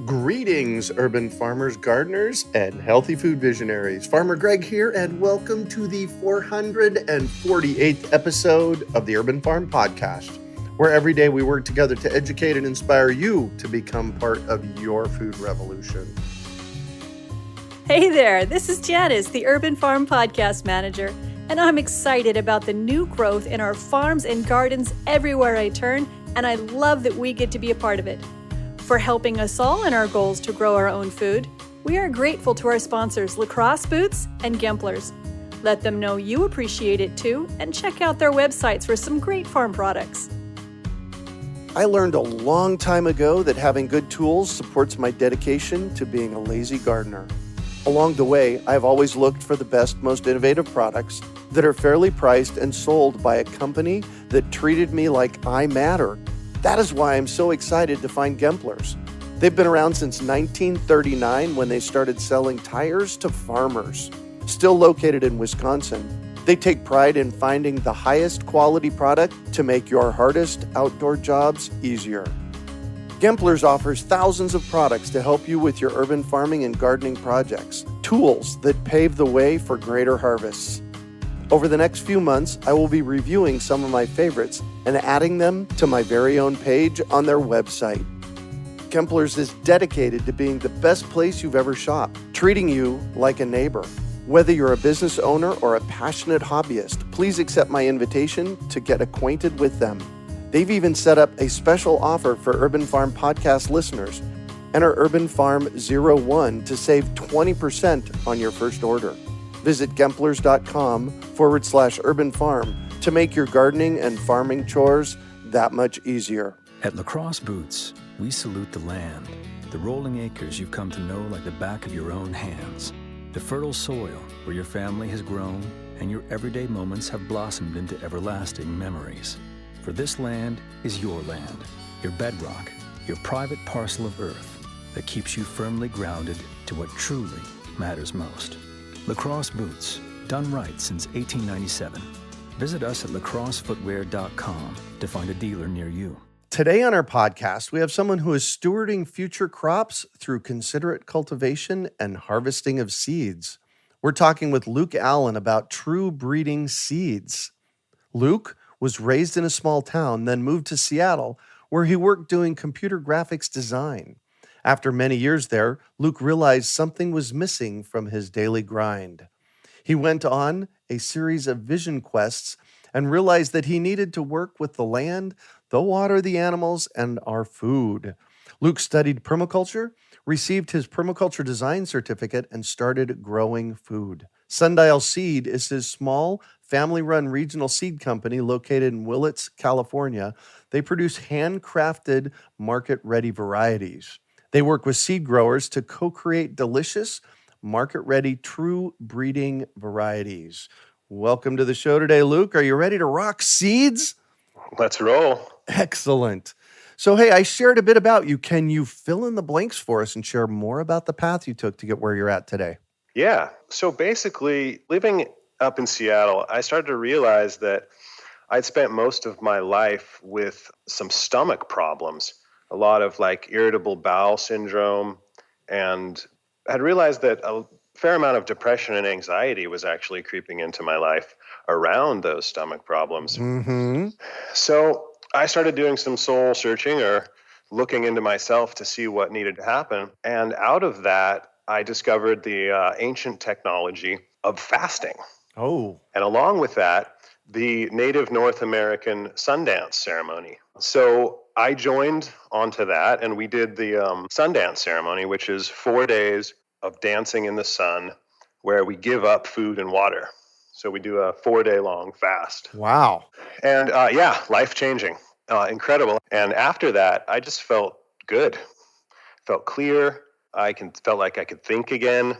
Greetings, urban farmers, gardeners, and healthy food visionaries. Farmer Greg here, and welcome to the 448th episode of the Urban Farm Podcast, where every day we work together to educate and inspire you to become part of your food revolution. Hey there, this is Janice, the Urban Farm Podcast Manager, and I'm excited about the new growth in our farms and gardens everywhere I turn, and I love that we get to be a part of it. For helping us all in our goals to grow our own food, we are grateful to our sponsors, Lacrosse Boots and Gemplers. Let them know you appreciate it too, and check out their websites for some great farm products. I learned a long time ago that having good tools supports my dedication to being a lazy gardener. Along the way, I've always looked for the best, most innovative products that are fairly priced and sold by a company that treated me like I matter. That is why I'm so excited to find Gemplers. They've been around since 1939 when they started selling tires to farmers. Still located in Wisconsin, they take pride in finding the highest quality product to make your hardest outdoor jobs easier. Gemplers offers thousands of products to help you with your urban farming and gardening projects, tools that pave the way for greater harvests. Over the next few months, I will be reviewing some of my favorites and adding them to my very own page on their website. Gemplers is dedicated to being the best place you've ever shopped, treating you like a neighbor. Whether you're a business owner or a passionate hobbyist, please accept my invitation to get acquainted with them. They've even set up a special offer for Urban Farm Podcast listeners. Enter Urban Farm 01 to save 20% on your first order. Visit Gemplers.com/urban farm to make your gardening and farming chores that much easier. At Lacrosse Boots, we salute the land, the rolling acres you've come to know like the back of your own hands, the fertile soil where your family has grown and your everyday moments have blossomed into everlasting memories. For this land is your land, your bedrock, your private parcel of earth that keeps you firmly grounded to what truly matters most. Lacrosse Boots, done right since 1897. Visit us at lacrossefootwear.com to find a dealer near you. Today on our podcast, we have someone who is stewarding future crops through considerate cultivation and harvesting of seeds. We're talking with Luke Allen about true breeding seeds. Luke was raised in a small town, then moved to Seattle, where he worked doing computer graphics design. After many years there, Luke realized something was missing from his daily grind. He went on a series of vision quests and realized that he needed to work with the land, the water, the animals, and our food. Luke studied permaculture, received his permaculture design certificate, and started growing food. Sundial Seed is his small, family-run regional seed company located in Willits, California. They produce handcrafted, market-ready varieties. They work with seed growers to co-create delicious, market-ready, true breeding varieties. Welcome to the show today, Luke. Are you ready to rock seeds? Let's roll. Excellent. So, hey, I shared a bit about you. Can you fill in the blanks for us and share more about the path you took to get where you're at today? Yeah. So basically, living up in Seattle, I started to realize that I'd spent most of my life with some stomach problems, a lot of like irritable bowel syndrome, and had realized that a fair amount of depression and anxiety was actually creeping into my life around those stomach problems. Mm-hmm. So I started doing some soul searching or looking into myself to see what needed to happen. And out of that, I discovered the ancient technology of fasting. Oh. And along with that, the native North American Sundance ceremony. So I joined onto that, and we did the Sundance ceremony, which is 4 days of dancing in the sun where we give up food and water. So we do a 4-day-long fast. Wow. And life-changing, incredible. And after that, I just felt good, felt clear. Felt like I could think again.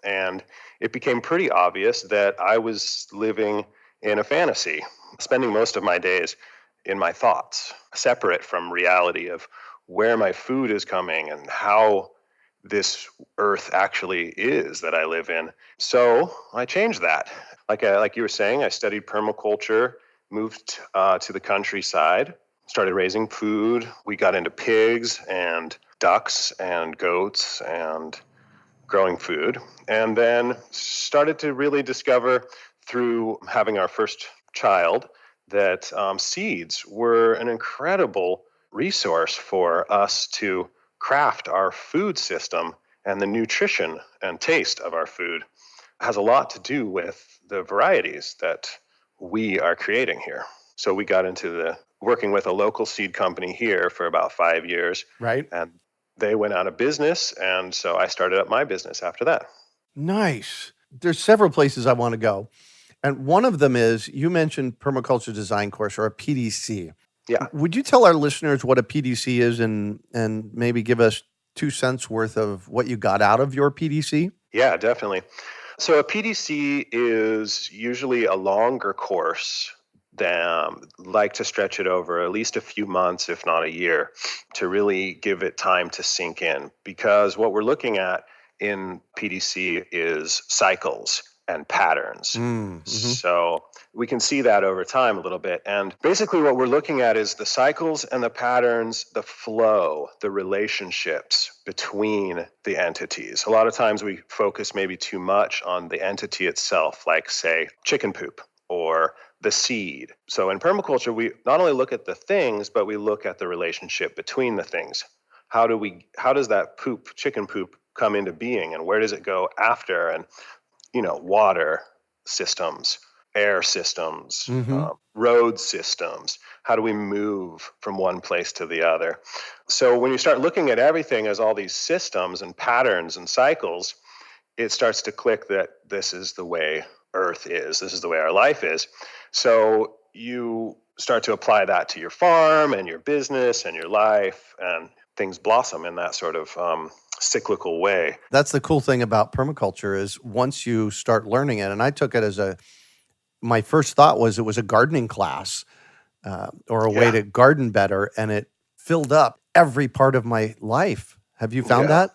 And it became pretty obvious that I was living in a fantasy, spending most of my days in my thoughts, separate from reality of where my food is coming and how this earth actually is that I live in. So I changed that. Like you were saying, I studied permaculture, moved to the countryside, started raising food. We got into pigs and ducks and goats and growing food, and then started to really discover through having our first child that seeds were an incredible resource for us to craft our food system, and the nutrition and taste of our food has a lot to do with the varieties that we are creating here. So we got into the working with a local seed company here for about 5 years. Right. And they went out of business. And so I started up my business after that. Nice. There's several places I want to go. And one of them is, you mentioned permaculture design course, or a PDC. Yeah. Would you tell our listeners what a PDC is, and maybe give us 2 cents worth of what you got out of your PDC? Yeah, definitely. So a PDC is usually a longer course than like to stretch it over at least a few months, if not a year, to really give it time to sink in. Because what we're looking at in PDC is cycles and patterns. Mm-hmm. So we can see that over time a little bit. And basically what we're looking at is the cycles and the patterns, the flow, the relationships between the entities. A lot of times we focus maybe too much on the entity itself, like say chicken poop or the seed. So in permaculture, we not only look at the things, but we look at the relationship between the things. How does that chicken poop come into being, and where does it go after? And water systems, air systems, road systems. How do we move from one place to the other? So when you start looking at everything as all these systems and patterns and cycles, it starts to click that this is the way Earth is. This is the way our life is. So you start to apply that to your farm and your business and your life, and things blossom in that sort of cyclical way. That's the cool thing about permaculture, is once you start learning it, and I took it my first thought was it was a gardening class or a way to garden better, and it filled up every part of my life. Have you found that?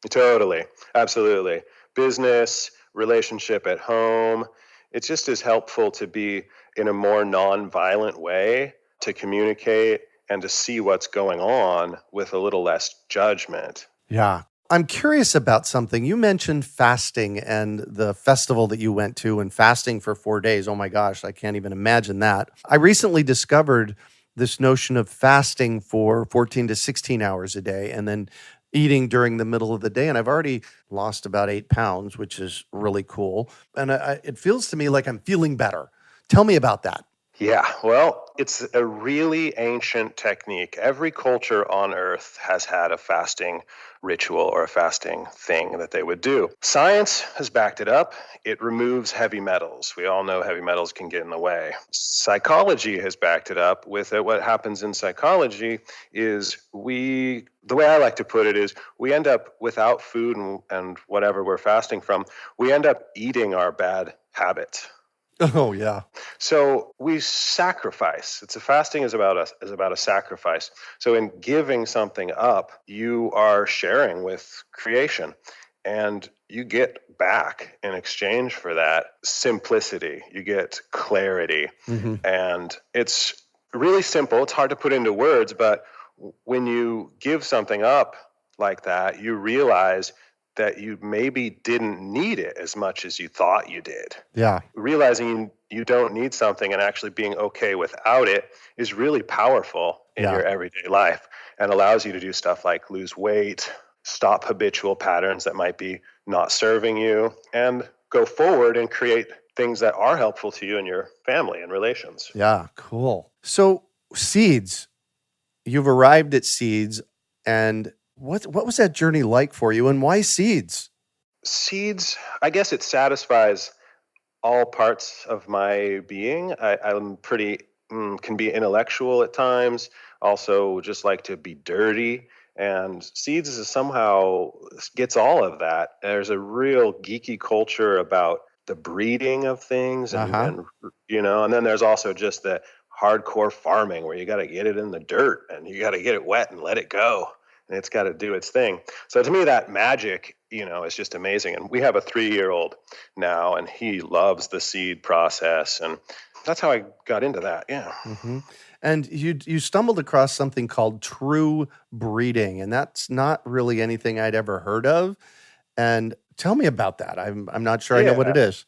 Totally. Absolutely. Business, relationship at home. It's just as helpful to be in a more non-violent way, to communicate and to see what's going on with a little less judgment. Yeah. I'm curious about something. You mentioned fasting and the festival that you went to, and fasting for 4 days. Oh my gosh, I can't even imagine that. I recently discovered this notion of fasting for 14 to 16 hours a day and then eating during the middle of the day. And I've already lost about 8 pounds, which is really cool. And it feels to me like I'm feeling better. Tell me about that. Yeah, well, it's a really ancient technique. Every culture on Earth has had a fasting ritual or a fasting thing that they would do. Science has backed it up. It removes heavy metals. We all know heavy metals can get in the way. Psychology has backed it up with it. What happens in psychology is the way I like to put it is, we end up without food and whatever we're fasting from, we end up eating our bad habits. Oh, yeah. So we sacrifice. Fasting is about a sacrifice. So in giving something up, you are sharing with creation, and you get back in exchange for that simplicity. You get clarity. Mm-hmm. And it's really simple. It's hard to put into words, but when you give something up like that, you realize that you maybe didn't need it as much as you thought you did. Yeah. Realizing you don't need something and actually being okay without it is really powerful in your everyday life, and allows you to do stuff like lose weight, stop habitual patterns that might be not serving you, and go forward and create things that are helpful to you and your family and relations. Yeah, cool. So seeds, you've arrived at seeds, and what was that journey like for you, and why seeds? Seeds, I guess it satisfies all parts of my being. I'm pretty, can be intellectual at times, also just like to be dirty. And seeds is somehow gets all of that. There's a real geeky culture about the breeding of things, and then there's also just the hardcore farming where you got to get it in the dirt and you got to get it wet and let it go. And it's got to do its thing. So to me, that magic, is just amazing. And we have a 3-year-old now, and he loves the seed process. And that's how I got into that. Yeah. Mm-hmm. And you stumbled across something called true breeding, and that's not really anything I'd ever heard of. And tell me about that. I'm not sure I know what Yeah. it is.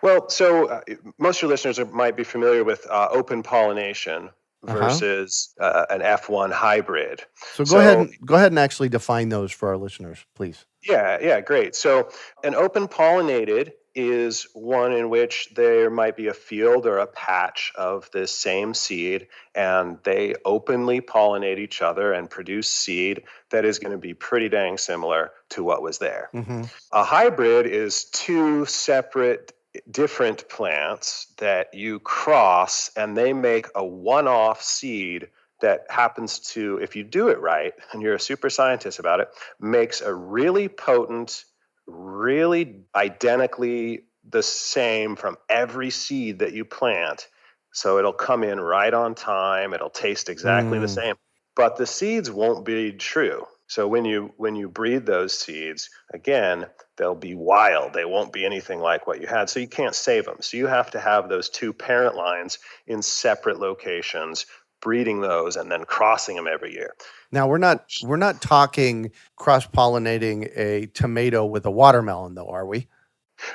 Well, so most of your listeners might be familiar with open pollination Uh-huh. versus an F1 hybrid. So So go ahead and actually define those for our listeners, please. yeah, great. So an open pollinated is one in which there might be a field or a patch of this same seed, and they openly pollinate each other and produce seed that is going to be pretty dang similar to what was there. Mm-hmm. A hybrid is two separate, different plants that you cross, and they make a one off seed that happens to, if you do it right, and you're a super scientist about it, makes a really potent, really identically the same from every seed that you plant. So it'll come in right on time, it'll taste exactly the same, but the seeds won't be true. So when you breed those seeds, again, they'll be wild. They won't be anything like what you had. So you can't save them. So you have to have those two parent lines in separate locations, breeding those and then crossing them every year. Now we're not talking cross-pollinating a tomato with a watermelon, though, are we?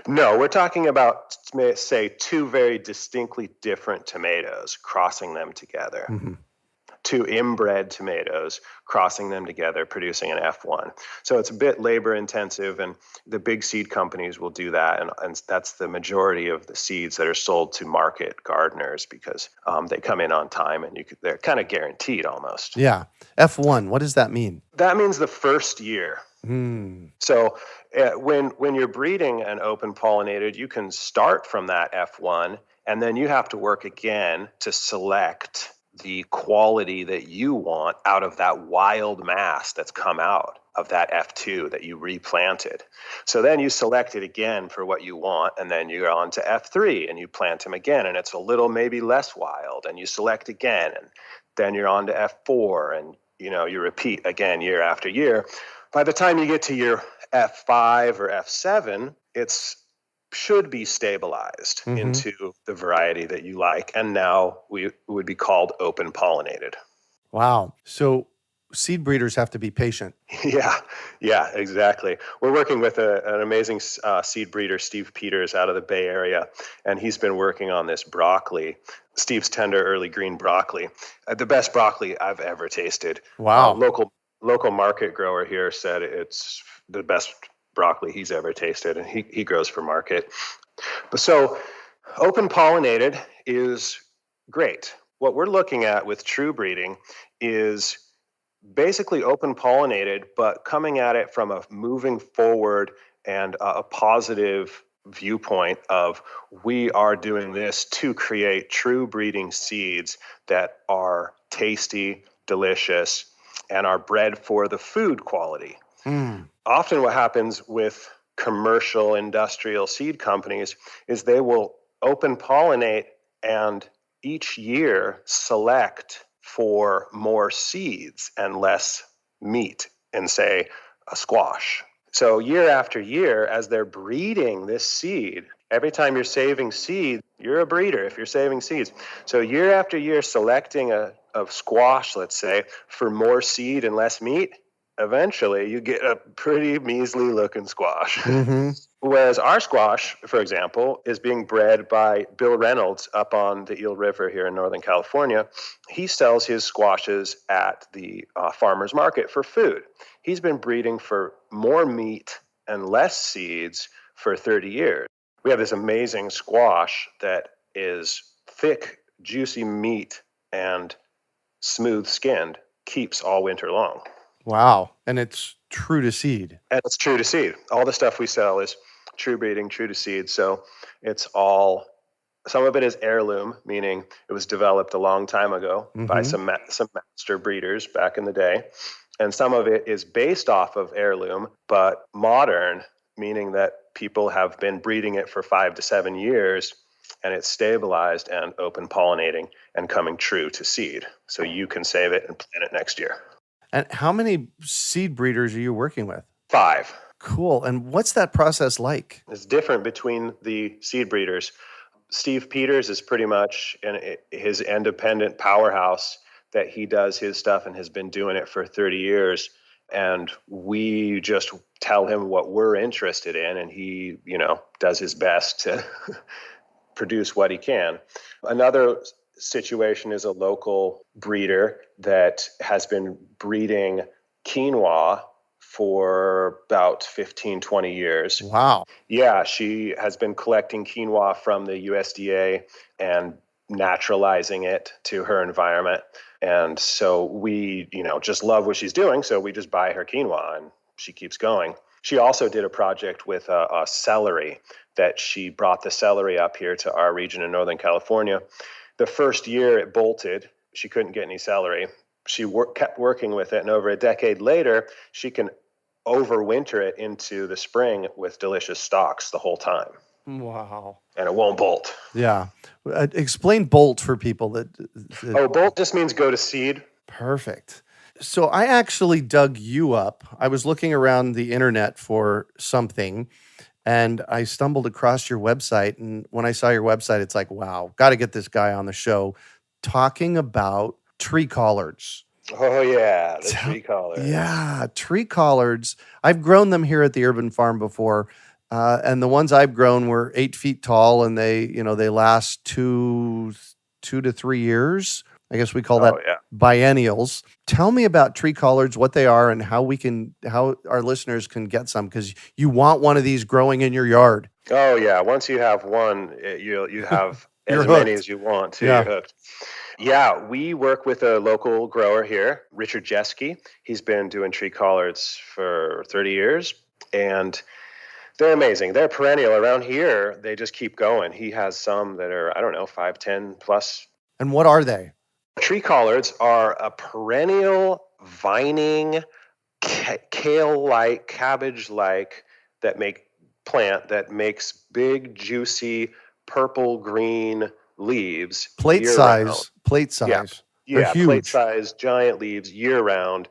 No, we're talking about, say, two very distinctly different tomatoes, crossing them together. Mm-hmm. Two inbred tomatoes, crossing them together, producing an F1. So it's a bit labor intensive, and the big seed companies will do that. And that's the majority of the seeds that are sold to market gardeners because they come in on time and they're kind of guaranteed almost. Yeah. F1, what does that mean? That means the first year. So when you're breeding an open pollinated, you can start from that F1, and then you have to work again to select the quality that you want out of that wild mass that's come out of that F2 that you replanted. So then you select it again for what you want, and then you're on to F3 and you plant them again, and it's a little maybe less wild, and you select again, and then you're on to F4, and you repeat again year after year. By the time you get to your F5 or F7, it's should be stabilized into the variety that you like. And now we would be called open pollinated. Wow. So seed breeders have to be patient. Yeah, exactly. We're working with an amazing seed breeder, Steve Peters, out of the Bay Area, and he's been working on this broccoli, Steve's Tender Early Green Broccoli, the best broccoli I've ever tasted. Wow. Local market grower here said it's the best broccoli he's ever tasted, and he grows for market. But so open pollinated is great. What we're looking at with true breeding is basically open pollinated, but coming at it from a moving forward and a positive viewpoint of we are doing this to create true breeding seeds that are tasty, delicious, and are bred for the food quality. Often what happens with commercial industrial seed companies is they will open pollinate and each year select for more seeds and less meat in, say, a squash. So year after year, as they're breeding this seed, every time you're saving seed, you're a breeder if you're saving seeds. So year after year, selecting a squash, let's say, for more seed and less meat, eventually you get a pretty measly looking squash. Whereas our squash, for example, is being bred by Bill Reynolds up on the Eel River here in Northern California. He sells his squashes at the farmer's market for food. He's been breeding for more meat and less seeds for 30 years. We have this amazing squash that is thick, juicy meat and smooth skinned, keeps all winter long. Wow. And it's true to seed. And it's true to seed. All the stuff we sell is true breeding, true to seed. So it's all, some of it is heirloom, meaning it was developed a long time ago by some master breeders back in the day. And some of it is based off of heirloom, but modern, meaning that people have been breeding it for 5 to 7 years and it's stabilized and open pollinating and coming true to seed. So you can save it and plant it next year. And how many seed breeders are you working with? 5. Cool. And what's that process like? It's different between the seed breeders. Steve Peters is pretty much his independent powerhouse that he does his stuff and has been doing it for 30 years. And we just tell him what we're interested in, and he, does his best to produce what he can. Another situation is a local breeder that has been breeding quinoa for about 15, 20 years. Wow. Yeah, she has been collecting quinoa from the USDA and naturalizing it to her environment. And so we, just love what she's doing. So we just buy her quinoa and she keeps going. She also did a project with a celery that she brought the celery up here to our region in Northern California. The first year it bolted. She couldn't get any celery. She kept working with it. And over a decade later, she can overwinter it into the spring with delicious stalks the whole time. Wow. And it won't bolt. Yeah. Explain bolt for people that... Bolt just means go to seed. Perfect. So I actually dug you up. I was looking around the internet for something, and I stumbled across your website. And when I saw your website, it's like, wow, got to get this guy on the show talking about tree collards. Oh, yeah, the tree collards. Yeah, tree collards. I've grown them here at the Urban Farm before, and the ones I've grown were 8 feet tall, and they last 2 to 3 years. I guess we call that biennials. Tell me about tree collards, what they are, and how our listeners can get some, because you want one of these growing in your yard. Oh yeah, once you have one, you have as hooked. many as you want. So Yeah. You're hooked. Yeah, we work with a local grower here, Richard Jeske. He's been doing tree collards for 30 years, and they're amazing. They're perennial. Around here, they just keep going. He has some that are, 5, 10 plus. And what are they? Tree collards are a perennial vining, kale-like, cabbage-like plant that makes big, juicy, purple-green leaves. Plate size. Yeah, huge. plate size, giant leaves year-round.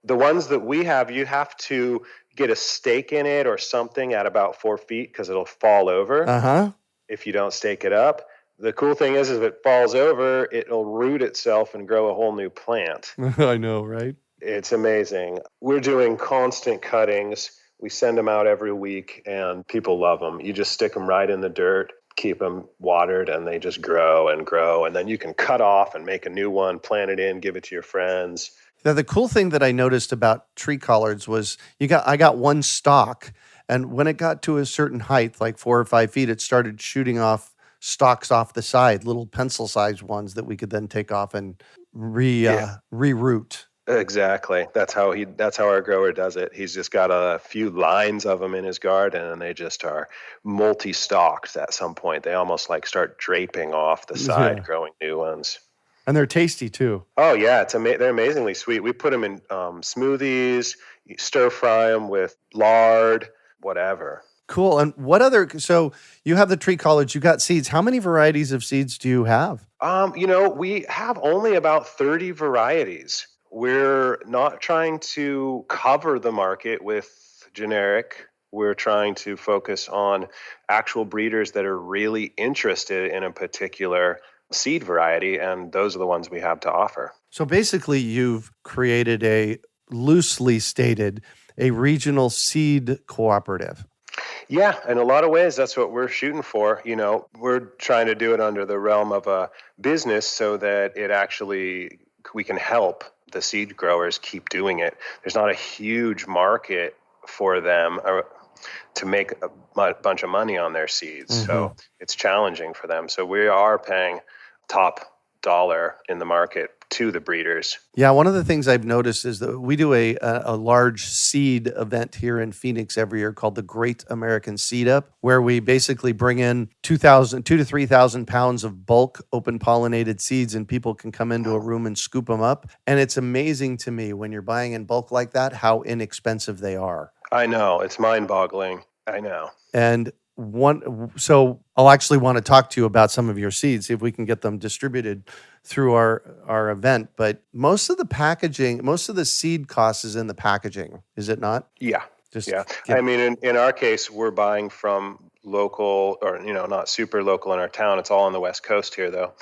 The ones that we have, you have to get a stake in it or something at about 4 feet because it'll fall over if you don't stake it up. The cool thing is if it falls over, it'll root itself and grow a whole new plant. I know, right? It's amazing. We're doing constant cuttings. We send them out every week, and people love them. You just stick them right in the dirt, keep them watered, and they just grow and grow. And then you can cut off and make a new one, plant it in, give it to your friends. Now, the cool thing that I noticed about tree collards was I got one stalk, and when it got to a certain height, like 4 or 5 feet, it started shooting off stalks off the side, little pencil-sized ones that we could then take off and reroot. Exactly. That's how our grower does it. He's just got a few lines of them in his garden, and they just are multi-stalked at some point. They almost start draping off the side, growing new ones. And they're tasty too. Oh yeah, they're amazingly sweet. We put them in smoothies, stir fry them with lard, whatever. Cool. And so you have the tree collards, you got seeds. How many varieties of seeds do you have? We have only about 30 varieties. We're not trying to cover the market with generic. We're trying to focus on actual breeders that are really interested in a particular seed variety, and those are the ones we have to offer. So basically, you've created loosely stated, a regional seed cooperative. Yeah, in a lot of ways, that's what we're shooting for. We're trying to do it under the realm of a business so that we can help the seed growers keep doing it. There's not a huge market for them to make a bunch of money on their seeds. So it's challenging for them. So we are paying top dollar in the market to the breeders. Yeah, one of the things I've noticed is that we do a large seed event here in Phoenix every year called the Great American Seed Up, where we basically bring in 2 to 3,000 pounds of bulk open pollinated seeds, and people can come into a room and scoop them up. And it's amazing to me when you're buying in bulk like that, how inexpensive they are. I know, it's mind-boggling. I know. And so I'll actually want to talk to you about some of your seeds, see if we can get them distributed through our event. But most of the seed cost is in the packaging, is it not? Yeah. In our case, we're buying from local, or not super local in our town. It's all on the West Coast here, though.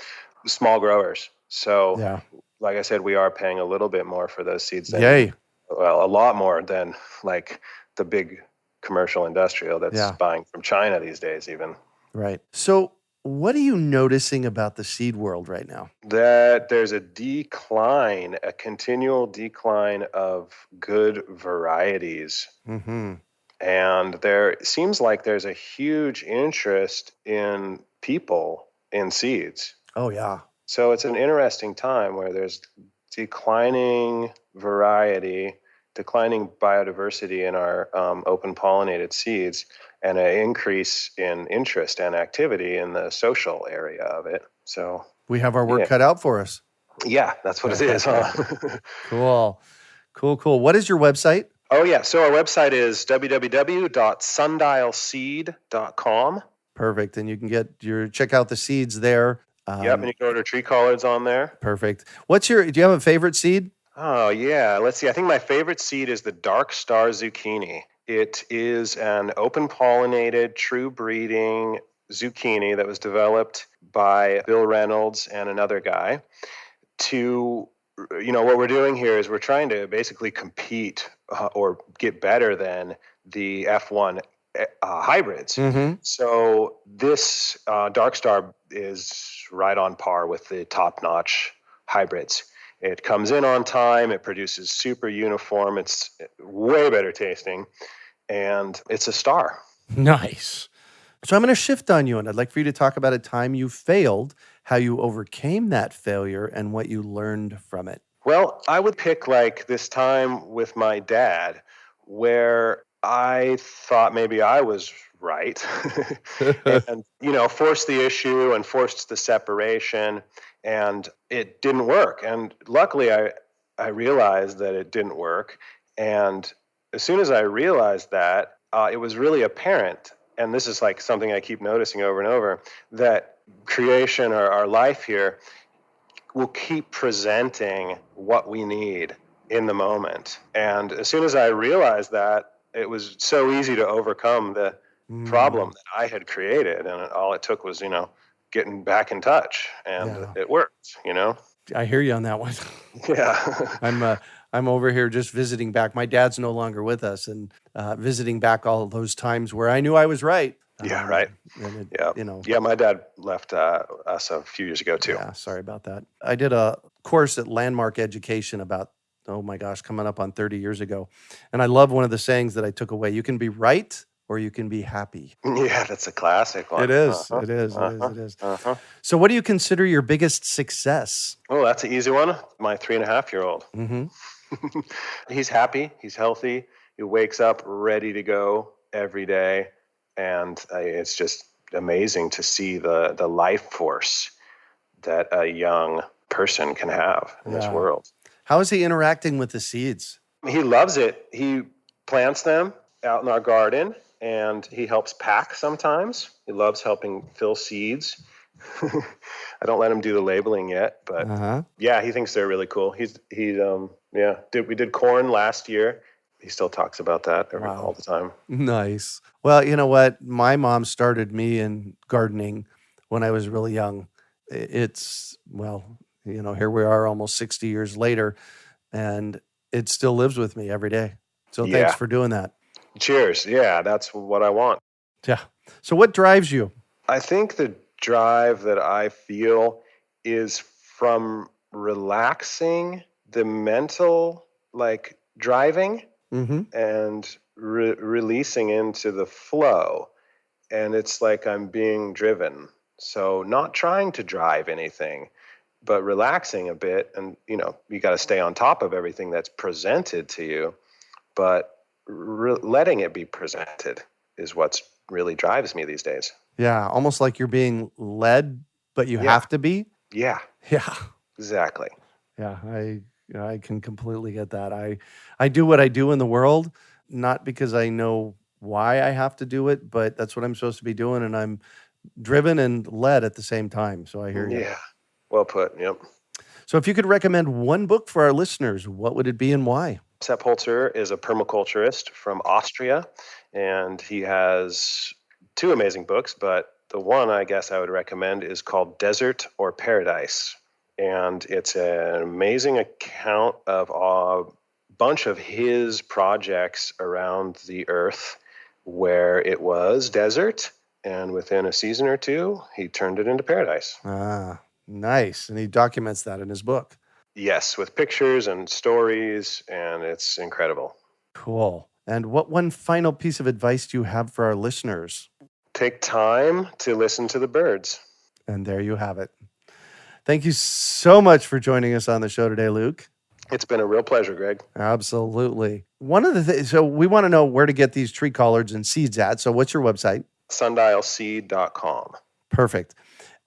Small growers. So, Yeah. like I said, we are paying a little bit more for those seeds than, Yay. well, a lot more than like the big commercial industrial that's Yeah. buying from China these days, even. Right. So what are you noticing about the seed world right now? That there's a continual decline of good varieties. Mm-hmm. And there seems like there's a huge interest in people in seeds. Oh, yeah. So it's an interesting time where there's declining variety, declining biodiversity in our open pollinated seeds, and an increase in interest and activity in the social area of it. So We have our work cut out for us. yeah, that's what it is, huh? Cool. What is your website? Oh, yeah. So our website is www.sundialseed.com. Perfect. And you can check out the seeds there. Yep, and you can order tree collards on there. Perfect. Do you have a favorite seed? Oh, yeah. Let's see. I think my favorite seed is the Dark Star Zucchini. It is an open pollinated, true breeding zucchini that was developed by Bill Reynolds and another guy. What we're doing here is we're trying to basically compete or get better than the F1 hybrids. Mm-hmm. So this Dark Star is right on par with the top-notch hybrids. It comes in on time. It produces super uniform. It's way better tasting, and it's a star. Nice. So I'm going to shift on you, and I'd like for you to talk about a time you failed, how you overcame that failure, and what you learned from it. Well, I would pick like this time with my dad where I thought maybe I was right and, forced the issue and forced the separation, and it didn't work. And luckily I realized that it didn't work. And as soon as I realized that, it was really apparent, and this is like something I keep noticing over and over, that creation or our life here will keep presenting what we need in the moment. And as soon as I realized that, it was so easy to overcome the problem that I had created. And all it took was, getting back in touch, and it worked, I hear you on that one. Yeah. I'm over here just visiting back. My dad's no longer with us, and visiting back all of those times where I knew I was right. Yeah, right. Yeah, my dad left us a few years ago too. Yeah, sorry about that. I did a course at Landmark Education about, oh my gosh, coming up on 30 years ago. And I love one of the sayings that I took away. You can be right or you can be happy. Yeah, that's a classic one. It is. It is. So what do you consider your biggest success? Oh, that's an easy one. My 3.5-year-old. Mm-hmm. He's happy. He's healthy. He wakes up ready to go every day. And it's just amazing to see the life force that a young person can have in this world. How is he interacting with the seeds? He loves it. He plants them out in our garden, and he helps pack sometimes. He loves helping fill seeds. I don't let him do the labeling yet, but yeah, he thinks they're really cool. We did corn last year. He still talks about that all the time. Nice. Well, you know what? My mom started me in gardening when I was really young. Here we are almost 60 years later, and it still lives with me every day. So thanks for doing that. Cheers. Yeah, that's what I want. Yeah. So what drives you? I think the drive that I feel is from relaxing the mental, driving. Mm-hmm. And releasing into the flow. And it's like I'm being driven. So not trying to drive anything, but relaxing a bit. And, you got to stay on top of everything that's presented to you. But letting it be presented is what really drives me these days. Yeah, almost like you're being led, but you have to be. Yeah. Yeah. Exactly. Yeah, I can completely get that. I do what I do in the world, not because I know why I have to do it, but that's what I'm supposed to be doing, and I'm driven and led at the same time. So I hear you. Yeah, well put. Yep. So if you could recommend one book for our listeners, what would it be and why? Sepp Holzer is a permaculturist from Austria, and he has two amazing books, but the one I guess I would recommend is called Desert or Paradise. And it's an amazing account of a bunch of his projects around the earth where it was desert, and within a season or two, he turned it into paradise. Ah, nice. And he documents that in his book. Yes, with pictures and stories, and it's incredible. Cool. And what one final piece of advice do you have for our listeners? Take time to listen to the birds. And there you have it. Thank you so much for joining us on the show today, Luke. It's been a real pleasure, Greg. Absolutely. One of the things, so we want to know where to get these tree collards and seeds at. So what's your website? Sundialseed.com. Perfect.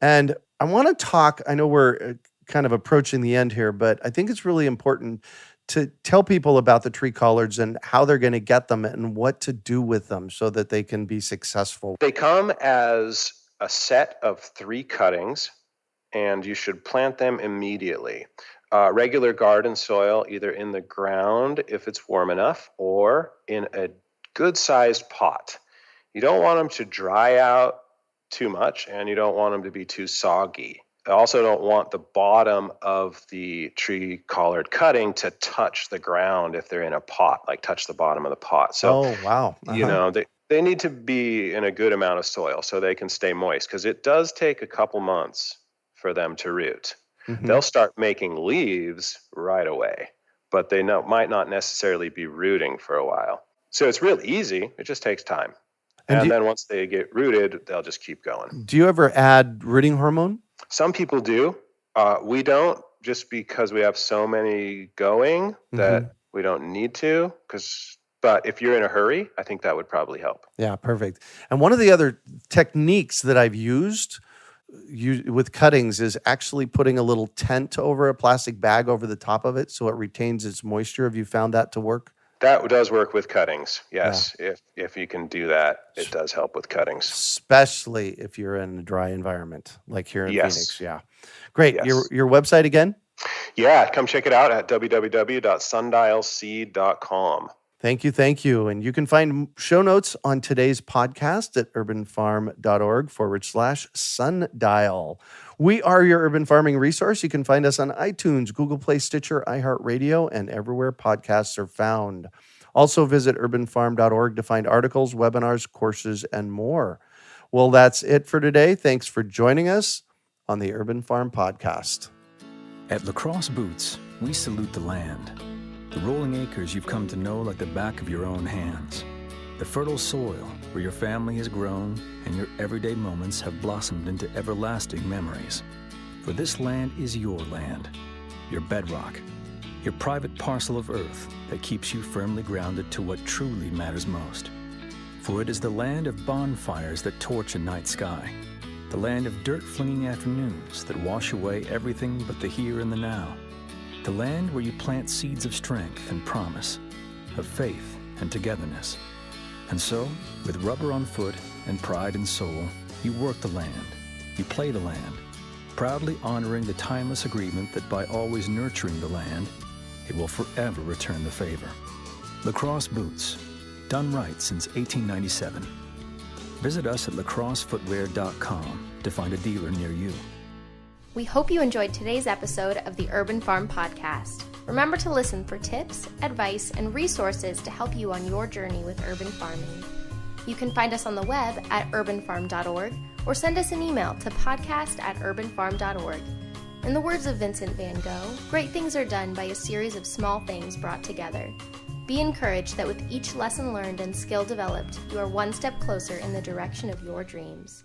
And I want to talk, I know we're kind of approaching the end here, but I think it's really important to tell people about the tree collards and how they're going to get them and what to do with them so that they can be successful. They come as a set of 3 cuttings, and you should plant them immediately. Regular garden soil, either in the ground if it's warm enough, or in a good-sized pot. You don't want them to dry out too much, and you don't want them to be too soggy. I also don't want the bottom of the tree collard cutting to touch the ground if they're in a pot, like touch the bottom of the pot. So, oh, wow. You know, they need to be in a good amount of soil so they can stay moist, because it does take a couple months for them to root. Mm-hmm. They'll start making leaves right away, but they might not necessarily be rooting for a while. So it's real easy. It just takes time. And then once they get rooted, they'll just keep going. Do you ever add rooting hormone? Some people do. We don't, just because we have so many going that we don't need to. But if you're in a hurry, I think that would probably help. Yeah, perfect. And one of the other techniques that I've used with cuttings is actually putting a little tent over a plastic bag over the top of it so it retains its moisture. Have you found that to work? That does work with cuttings, yes. Yeah. If you can do that, it does help with cuttings. Especially if you're in a dry environment, like here in Phoenix. Yeah. Great. Yes. Your website again? Yeah, come check it out at www.sundialseed.com. Thank you. And you can find show notes on today's podcast at urbanfarm.org/sundial. We are your urban farming resource. You can find us on iTunes, Google Play, Stitcher, iHeartRadio, and everywhere podcasts are found. Also visit urbanfarm.org to find articles, webinars, courses, and more. Well, that's it for today. Thanks for joining us on the Urban Farm Podcast. At Lacrosse Boots, we salute the land. The rolling acres you've come to know like the back of your own hands. The fertile soil where your family has grown and your everyday moments have blossomed into everlasting memories. For this land is your land, your bedrock, your private parcel of earth that keeps you firmly grounded to what truly matters most. For it is the land of bonfires that torch a night sky, the land of dirt-flinging afternoons that wash away everything but the here and the now. The land where you plant seeds of strength and promise, of faith and togetherness. And so, with rubber on foot and pride in soul, you work the land, you play the land, proudly honoring the timeless agreement that by always nurturing the land, it will forever return the favor. Lacrosse Boots, done right since 1897. Visit us at lacrossefootwear.com to find a dealer near you. We hope you enjoyed today's episode of the Urban Farm Podcast. Remember to listen for tips, advice, and resources to help you on your journey with urban farming. You can find us on the web at urbanfarm.org or send us an email to podcast@urbanfarm.org. In the words of Vincent van Gogh, great things are done by a series of small things brought together. Be encouraged that with each lesson learned and skill developed, you are one step closer in the direction of your dreams.